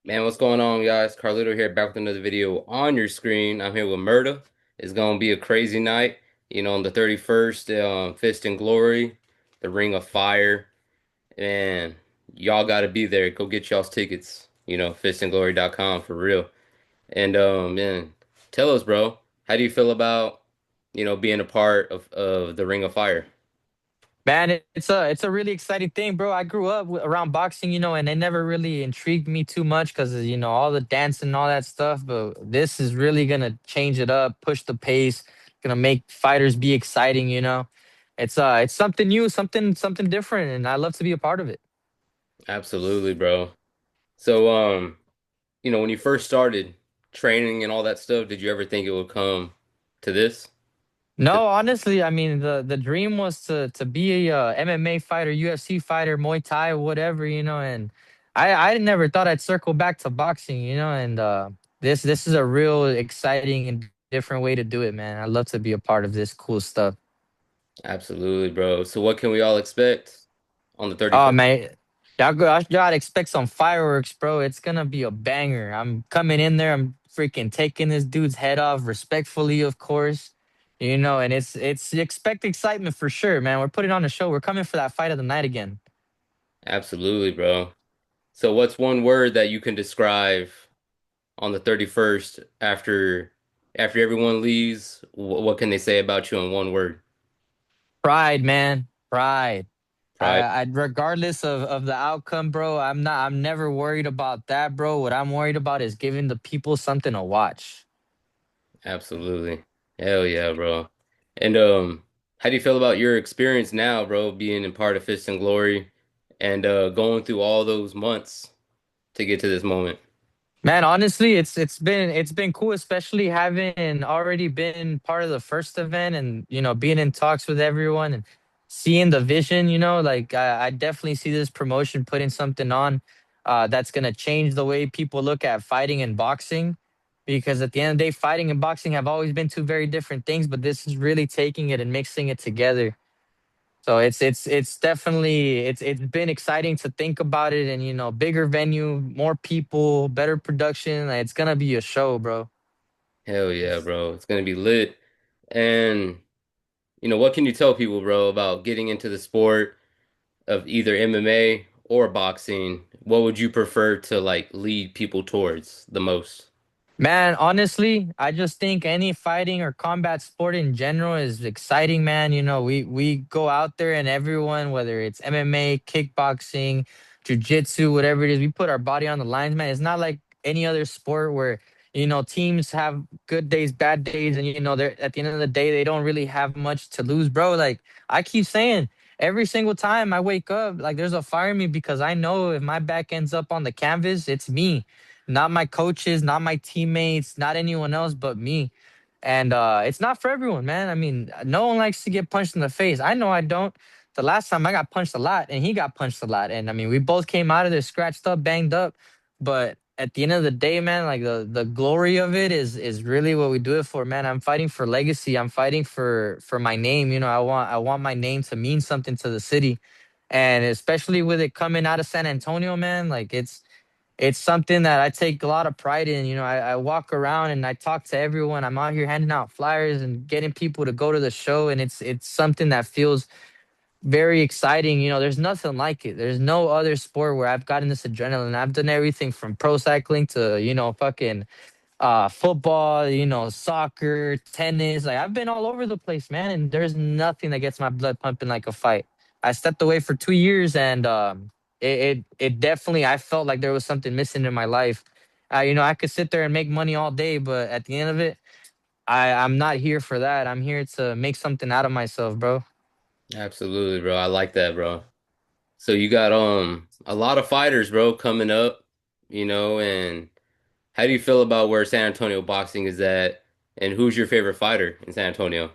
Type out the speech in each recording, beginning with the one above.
Man, what's going on, guys? Carlito here, back with another video on your screen. I'm here with Murda. It's gonna be a crazy night. On the 31st, Fist and Glory, the Ring of Fire. Man, y'all gotta be there. Go get y'all's tickets. Fistandglory.com for real. And man, tell us, bro, how do you feel about, being a part of the Ring of Fire? Man, it's a really exciting thing, bro. I grew up around boxing, and it never really intrigued me too much because all the dancing and all that stuff. But this is really gonna change it up, push the pace, gonna make fighters be exciting. It's something new, something different, and I love to be a part of it. Absolutely, bro. So, when you first started training and all that stuff, did you ever think it would come to this? To No, honestly, I mean the dream was to be a MMA fighter, UFC fighter, Muay Thai, whatever, and I never thought I'd circle back to boxing, and this is a real exciting and different way to do it, man. I love to be a part of this cool stuff. Absolutely, bro. So what can we all expect on the Oh 31st? man, y'all gotta expect some fireworks, bro. It's gonna be a banger. I'm coming in there. I'm freaking taking this dude's head off respectfully, of course. And it's expect excitement for sure, man. We're putting on a show. We're coming for that fight of the night again. Absolutely, bro. So what's one word that you can describe on the 31st after everyone leaves? What can they say about you in one word? Pride, man. Pride. Pride. Regardless of the outcome, bro. I'm never worried about that, bro. What I'm worried about is giving the people something to watch. Absolutely. Hell yeah, bro. And how do you feel about your experience now, bro, being in part of Fist and Glory and going through all those months to get to this moment? Man, honestly, it's been cool, especially having already been part of the first event and being in talks with everyone and seeing the vision. Like I definitely see this promotion putting something on that's gonna change the way people look at fighting and boxing. Because at the end of the day, fighting and boxing have always been two very different things, but this is really taking it and mixing it together. So it's definitely it's been exciting to think about it and bigger venue, more people, better production. Like, it's gonna be a show, bro. Hell yeah, bro. It's gonna be lit. And what can you tell people, bro, about getting into the sport of either MMA or boxing? What would you prefer to like lead people towards the most? Man, honestly, I just think any fighting or combat sport in general is exciting, man. We go out there and everyone, whether it's MMA, kickboxing, jujitsu, whatever it is, we put our body on the lines, man. It's not like any other sport where teams have good days, bad days, and they're at the end of the day they don't really have much to lose, bro. Like I keep saying, every single time I wake up, like there's a fire in me because I know if my back ends up on the canvas, it's me, not my coaches, not my teammates, not anyone else but me. And it's not for everyone, man. I mean, no one likes to get punched in the face. I know I don't. The last time I got punched a lot and he got punched a lot. And I mean, we both came out of there scratched up, banged up. But at the end of the day, man, like the glory of it is really what we do it for, man. I'm fighting for legacy. I'm fighting for my name. I want my name to mean something to the city. And especially with it coming out of San Antonio, man, like it's something that I take a lot of pride in. I walk around and I talk to everyone. I'm out here handing out flyers and getting people to go to the show, and it's something that feels very exciting. There's nothing like it. There's no other sport where I've gotten this adrenaline. I've done everything from pro cycling to fucking football, soccer, tennis. Like I've been all over the place, man. And there's nothing that gets my blood pumping like a fight. I stepped away for 2 years, and it definitely I felt like there was something missing in my life. I could sit there and make money all day, but at the end of it, I'm not here for that. I'm here to make something out of myself, bro. Absolutely, bro. I like that, bro. So you got a lot of fighters, bro, coming up, and how do you feel about where San Antonio boxing is at and who's your favorite fighter in San Antonio?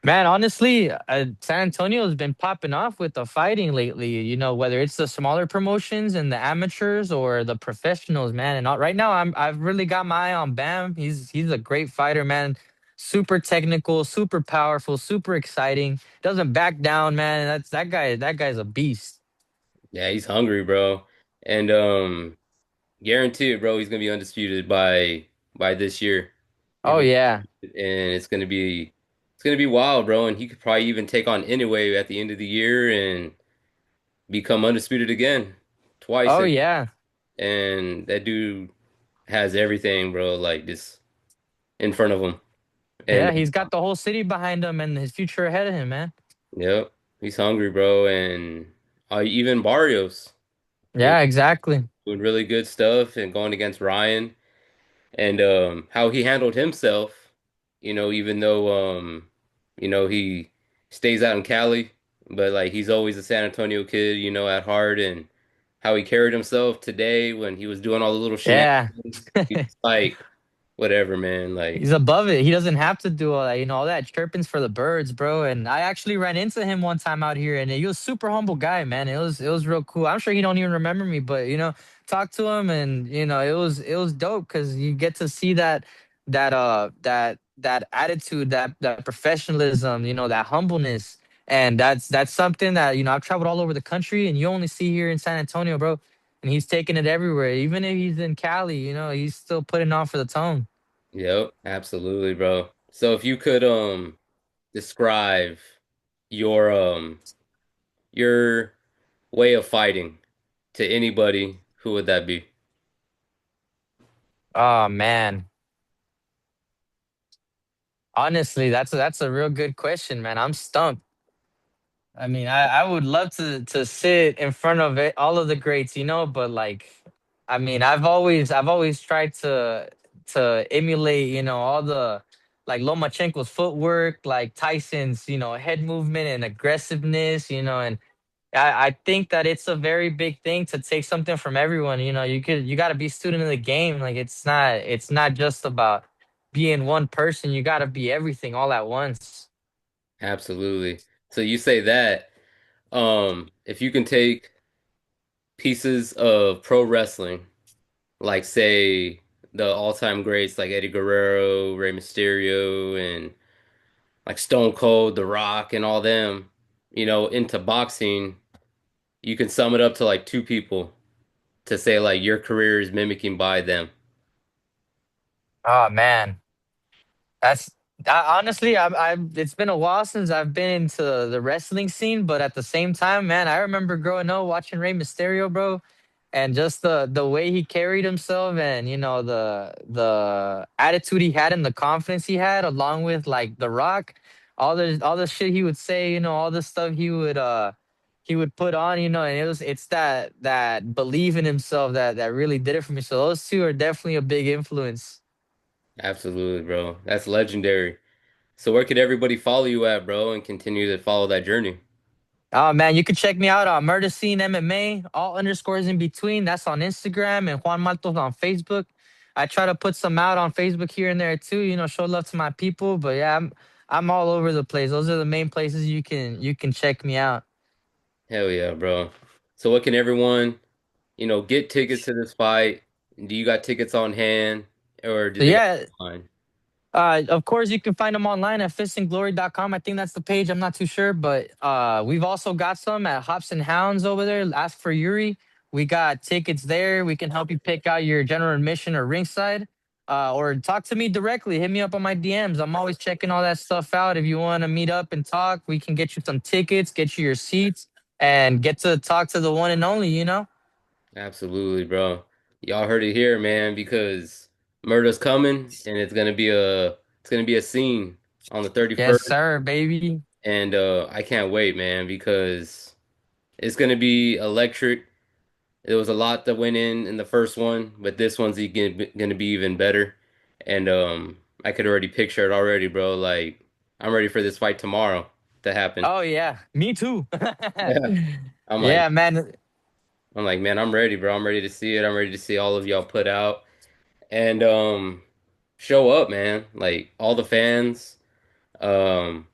Man, honestly, San Antonio has been popping off with the fighting lately. Whether it's the smaller promotions and the amateurs or the professionals, man. And right now, I've really got my eye on Bam. He's a great fighter, man. Super technical, super powerful, super exciting. Doesn't back down, man. That guy. That guy's a beast. Yeah, he's hungry, bro. And Guarantee it, bro. He's gonna be undisputed by this year. He's Oh gonna yeah. and it's gonna be wild, bro. And he could probably even take on anyway at the end of the year and become undisputed again twice. Oh yeah. And that dude has everything, bro. Like just in front of him. And Yeah, he's got the whole city behind him and his future ahead of him, man. yep, he's hungry, bro. And even Barrios, you know, Yeah, exactly. doing really good stuff and going against Ryan. And how he handled himself, even though he stays out in Cali, but like he's always a San Antonio kid, at heart, and how he carried himself today when he was doing all the little Yeah. shenanigans. He's like, whatever, man. Like, He's above it. He doesn't have to do all that, all that chirping's for the birds, bro. And I actually ran into him one time out here, and he was super humble guy, man. It was real cool. I'm sure he don't even remember me, but talk to him, and it was dope because you get to see that attitude, that professionalism, that humbleness, and that's something that I've traveled all over the country, and you only see here in San Antonio, bro. And he's taking it everywhere, even if he's in Cali. He's still putting on for the tone. yep, absolutely, bro. So if you could describe your your way of fighting to anybody, who would that be? Oh man. Honestly, that's a real good question, man. I'm stumped. I mean, I would love to sit in front of it, all of the greats, but like, I mean, I've always tried to emulate, all the like Lomachenko's footwork, like Tyson's, head movement and aggressiveness, and I think that it's a very big thing to take something from everyone. You got to be a student of the game. Like it's not just about being one person. You got to be everything all at once. Absolutely. So you say that if you can take pieces of pro wrestling, like say the all-time greats like Eddie Guerrero, Rey Mysterio, and like Stone Cold, The Rock, and all them, into boxing, you can sum it up to like two people to say like your career is mimicking by them. Oh man, That's honestly, It's been a while since I've been into the wrestling scene, but at the same time, man, I remember growing up watching Rey Mysterio, bro, and just the way he carried himself, and the attitude he had and the confidence he had, along with like The Rock, all the shit he would say, all the stuff he would put on, and it's that believe in himself that really did it for me. So those two are definitely a big influence. Absolutely, bro. That's legendary. So where could everybody follow you at, bro, and continue to follow that journey? Oh man, you can check me out on Murda Scene MMA, all underscores in between. That's on Instagram, and Juan Maltos on Facebook. I try to put some out on Facebook here and there too, show love to my people. But yeah, I'm all over the place. Those are the main places you can check me out. Hell yeah, bro. So what can everyone, get tickets to this fight? Do you got tickets on hand or do So they got yeah, online? of course, you can find them online at fistandglory.com. I think that's the page. I'm not too sure, but we've also got some at Hops and Hounds over there. Ask for Yuri. We got tickets there. We can help you pick out your general admission or ringside, or talk to me directly. Hit me up on my DMs. I'm always checking all that stuff out. If you want to meet up and talk, we can get you some tickets, get you your seats, and get to talk to the one and only. Absolutely, bro. Y'all heard it here, man, because murder's coming and it's gonna be a scene on the Yes, 31st. sir, baby. And I can't wait, man, because it's gonna be electric. There was a lot that went in the first one, but this one's gonna be even better. And I could already picture it already, bro. Like I'm ready for this fight tomorrow to happen. Oh yeah, me too. Yeah. I'm like Yeah, man. I'm like, man, I'm ready, bro. I'm ready to see it. I'm ready to see all of y'all put out and show up, man. Like all the fans, um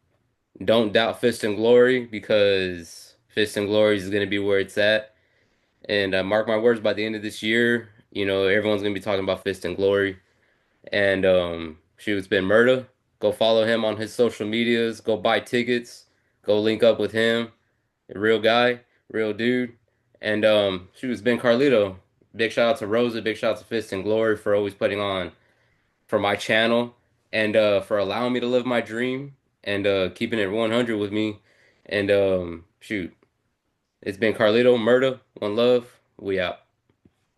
don't doubt Fist and Glory because Fist and Glory is gonna be where it's at. And mark my words, by the end of this year, everyone's gonna be talking about Fist and Glory. And shoot, it's been Murda. Go follow him on his social medias. Go buy tickets. Go link up with him. A real guy, real dude. And shoot, it's been Carlito. Big shout out to Rosa. Big shout out to Fist and Glory for always putting on for my channel and for allowing me to live my dream and keeping it 100 with me. And shoot, it's been Carlito, Murda, one love. We out.